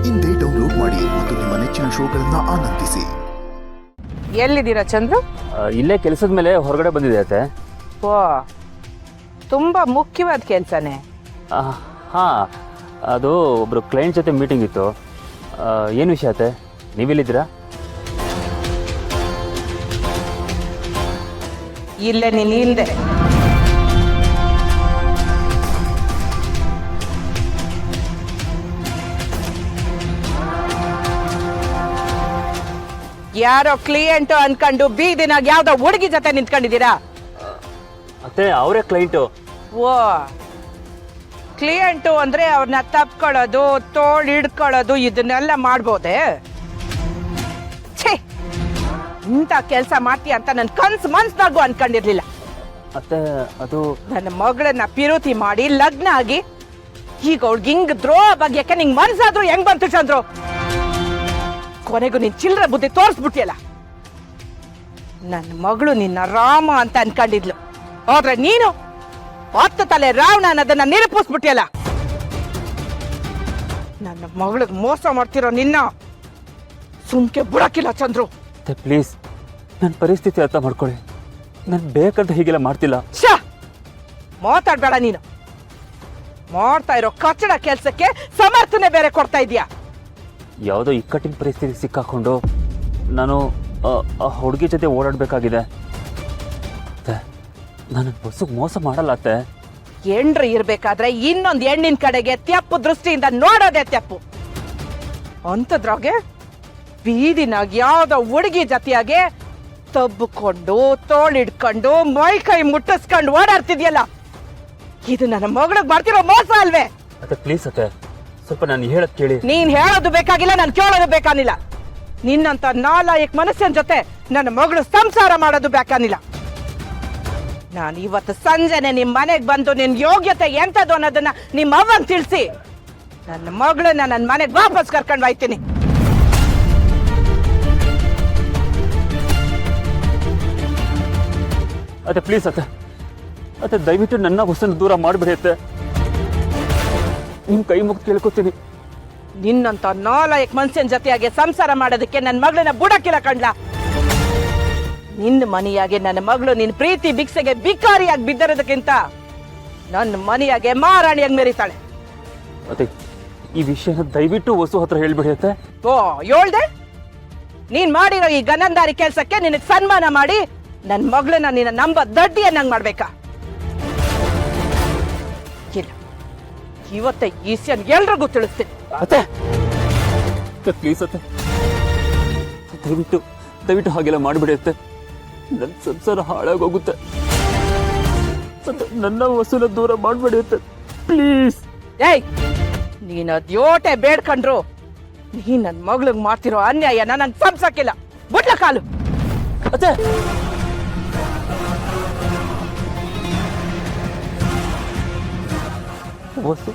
ಇಂದೇ ಡೌನ್ಲೋಡ್ ಮಾಡಿ ಮತ್ತು ನಿಮ್ಮ ನೆಚ್ಚಿನ ಶೋಗಳನ್ನ ಆನಂದಿಸಿ. ಎಲ್ಲಿದ್ದೀರಾ ಚಂದ್ರು? ಇಲ್ಲೇ ಕೆಲಸದ ಮೇಲೆ ಹೊರಗಡೆ ಬಂದಿದೆ ಅತ್ತೆ. ಓ, ತುಂಬಾ ಮುಖ್ಯವಾದ ಕೆಲಸನೇ. ಹಾಂ, ಅದು ಒಬ್ಬರು ಕ್ಲೈಂಟ್ ಜೊತೆ ಮೀಟಿಂಗ್ ಇತ್ತು. ಏನು ವಿಷಯ ಅತ್ತೆ? ನೀವೆಲ್ಲಿದ್ದೀರಾ? ಇಲ್ಲೇ ನೀನು ಹಿಂದೆ. ಯಾರೋ ಕ್ಲಿಯೆಂಟ್ ಅನ್ಕೊಂಡು ಬೀದಿನಾಗ ಯಾವ್ದೋ ಹುಡುಗಿ ಜೊತೆ ನಿಂತ್ಕೊಂಡಿದ್ದೀರಾ? ಅತ್ತೆ, ಅವರೇ ಕ್ಲೈಂಟು. ಓ, ಕ್ಲಿಯೆಂಟು ಅಂದ್ರೆ ಅವ್ರನ್ನ ತಪ್ಕೊಳ್ಳೋದು, ತೋಳು ಹಿಡ್ಕೊಳ್ಳೋದು, ಇದನ್ನೆಲ್ಲ ಮಾಡ್ಬೋದೆ? ಛೇ, ಇಂಥ ಕೆಲಸ ಮಾಡ್ತೀಯ ಅಂತ ನನ್ನ ಮನ್ಸ್ನಾಗೂ ಅನ್ಕೊಂಡಿರ್ಲಿಲ್ಲ. ಅತ್ತೆ, ಅದು ನನ್ನ ಮಗಳನ್ನ ಪಿರುತಿ ಮಾಡಿ ಲಗ್ನ ಆಗಿ ಈಗ ಅವ್ಳಿಗೆ ಹಿಂಗ್ ದ್ರೋಹ ಬಗ್ಯಕ್ಕೆ ನಿಂಗೆ ಮನ್ಸಾದ್ರು ಹೆಂಗ್ ಬಂತು ಚಂದ್ರು? ಕೊನೆಗೂ ನೀನ್ ಚಿಲ್ಲರೆ ಬುದ್ಧಿ ತೋರಿಸ್ಬಿಟ್ಟಿಯಲ್ಲ. ನನ್ನ ಮಗಳು ನಿನ್ನ ರಾಮ ಅಂತ ಅನ್ಕೊಂಡಿದ್ಲು, ಆದ್ರೆ ನೀನು 10 ತಲೆ ರಾವಣ ಅನ್ನೋದನ್ನ ನಿರೂಪಿಸ್ಬಿಟ್ಟಿಯಲ್ಲ. ನನ್ನ ಮಗಳಿಗೆ ಮೋಸ ಮಾಡ್ತಿರೋ ನಿನ್ನ ಸುಮ್ಕೆ ಬಿಡಕ್ಕಿಲ್ಲ ಚಂದ್ರು. ಅತ್ತೆ, ಪ್ಲೀಸ್ ನನ್ನ ಪರಿಸ್ಥಿತಿ ಅರ್ಥ ಮಾಡ್ಕೊಳ್ಳಿ. ನಾನು ಬೇಕಂತ ಹೀಗೆಲ್ಲ ಮಾಡ್ತಿಲ್ಲ. ಶಾ, ಮಾತಾಡ್ಬೇಡ ನೀನು. ಮಾಡ್ತಾ ಇರೋ ಕಚ್ಚಡ ಕೆಲ್ಸಕ್ಕೆ ಸಮರ್ಥನೆ ಬೇರೆ ಕೊಡ್ತಾ ಇದೀಯಾ. ಯಾವುದೋ ಇಕ್ಕಟ್ಟಿನ ಪರಿಸ್ಥಿತಿ ಸಿಕ್ಕಾಕೊಂಡು ನಾನು ಆ ಹುಡುಗಿ ಜೊತೆ ಓಡಾಡಬೇಕಾಗಿದೆ. ನಾನು ಬಸ್ಸಿಗೆ ಮೋಸ ಮಾಡಲ್ಲ ಅತ್ತೆ. ಹೆಣ್ರು ಇರ್ಬೇಕಾದ್ರೆ ಇನ್ನೊಂದು ಹೆಣ್ಣಿನ ಕಡೆಗೆ ತೆಪ್ಪು ದೃಷ್ಟಿಯಿಂದ ನೋಡೋದೇ ತೆಪ್ಪು. ಅಂಥದ್ರಾಗೆ ಬೀದಿನಾಗ ಯಾವ್ದೋ ಹುಡುಗಿ ಜೊತೆಯಾಗೆ ತಬ್ಬಿಕೊಂಡು ತೋಳಿಡ್ಕೊಂಡು ಮೈ ಕೈ ಮುಟ್ಟಿಸ್ಕೊಂಡು ಓಡಾಡ್ತಿದ್ಯಲ್ಲ, ಇದು ನನ್ನ ಮಗಳಿಗೆ ಬರ್ತಿರೋ ಮೋಸ ಅಲ್ವೇ? ಅತ್ತೆ, ಪ್ಲೀಸ್ ಅತ್ತೆ, ಸ್ವಲ್ಪ ನಾನು ಹೇಳೋದು ಕೇಳಿ. ನೀನ್ ಹೇಳೋದು ಬೇಕಾಗಿಲ್ಲ, ನಾನು ಕೇಳೋದು ಬೇಕಾಗಿಲ್ಲ. ನಿನ್ನಂತ ನಾಲಾಯಕ್ ಮನುಷ್ಯನ ಜೊತೆ ನನ್ನ ಮಗಳು ಸಂಸಾರ ಮಾಡೋದು ಬೇಕಾಗಿಲ್ಲ. ನಾನು ಇವತ್ತು ಸಂಜೆನೆ ನಿಮ್ ಮನೆಗೆ ಬಂದು ನಿನ್ ಯೋಗ್ಯತೆ ಎಂತದ್ದು ಅನ್ನೋದನ್ನ ನಿಮ್ಮ ಅವ್ವಂಗ್ ತಿಳಿಸಿ ನನ್ನ ಮಗಳನ್ನ ನನ್ನ ಮನೆಗೆ ವಾಪಸ್ ಕರ್ಕೊಂಡು ಹೋಯ್ತೀನಿ. ಅತ್ತೆ, ಪ್ಲೀಸ್ ಅತ್ತೆ, ಅತ್ತೆ ದಯವಿಟ್ಟು ನನ್ನ ಬಸ್ಸನ್ನು ದೂರ ಮಾಡಿಬಿಡಿ ಅತ್ತೆ. ನಿಮ್ ಕೈ ಮುಗ್ದು ಕೇಳ್ಕೊತೀನಿ. ನಿನ್ನಂತ ನಾಲಾಯಕ್ ಮನುಷ್ಯನ ಜೊತೆಯಾಗಿ ಸಂಸಾರ ಮಾಡೋದಕ್ಕೆ ನನ್ನ ಮಗಳನ್ನ ಬುಡಕ್ಕಿಲ್ಲ ಕಂಡ್ಲ. ನಿನ್ನ ಮನೆಯಾಗೆ ನನ್ನ ಮಗಳು ನಿನ್ ಪ್ರೀತಿ ಭಿಕ್ಷೆಗೆ ಬಿಕಾರಿಯಾಗಿ ಬಿದ್ದಿರೋದಕ್ಕಿಂತ ನನ್ನ ಮನೆಯಾಗೆ ಮಹಾರಾಣಿಯಾಗಿ ಮೆರಿತಾಳೆ. ಅತ್ತೆ, ಈ ವಿಷಯನ ದಯವಿಟ್ಟು ವಸು ಹತ್ರ ಹೇಳ್ಬಿಡಿ ಅತ್ತೆ. ಓ, ಹೇಳ್ದೆ? ನೀನ್ ಮಾಡಿರೋ ಈ ಗನಂದಾರಿ ಕೆಲ್ಸಕ್ಕೆ ನಿನಗೆ ಸನ್ಮಾನ ಮಾಡಿ ನನ್ನ ಮಗಳನ್ನ ನಿನ್ನ ನಂಬ ದಡ್ಡಿಯನ್ನಂಗ್ ಮಾಡ್ಬೇಕಾ? ಇಲ್ಲ, ಇವತ್ತೇ ಈ ವಿಷಯ ಎಲ್ರಿಗೂ ತಿಳಿಸ್ತೀನಿ. ಅತ್ತೆ, ಪ್ಲೀಸ್ ಅತ್ತೆ, ದಯವಿಟ್ಟು ದಯವಿಟ್ಟು ಹಾಗೆಲ್ಲ ಮಾಡಿಬಿಡಿ ಅತ್ತೆ. ನನ್ನ ಸಂಸಾರ ಹಾಳಾಗೋಗುತ್ತೆ. ನನ್ನ ವಸೂಲ ದೂರ ಮಾಡಬೇಡಿ ಅತ್ತೆ, ಪ್ಲೀಸ್. ಏಯ್, ನೀನ್ ಅದ್ಯೋಟೆ ಬೇಡ್ಕೊಂಡ್ರು ನೀನ್ ನನ್ನ ಮಗಳಿಗೆ ಮಾಡ್ತಿರೋ ಅನ್ಯಾಯನ ನಂಗೆ ಸಂಸಕ್ಕಿಲ್ಲ. ಬಿಡ್ಲ ಕಾಲು. ಅತ್ತೆ, ವಸು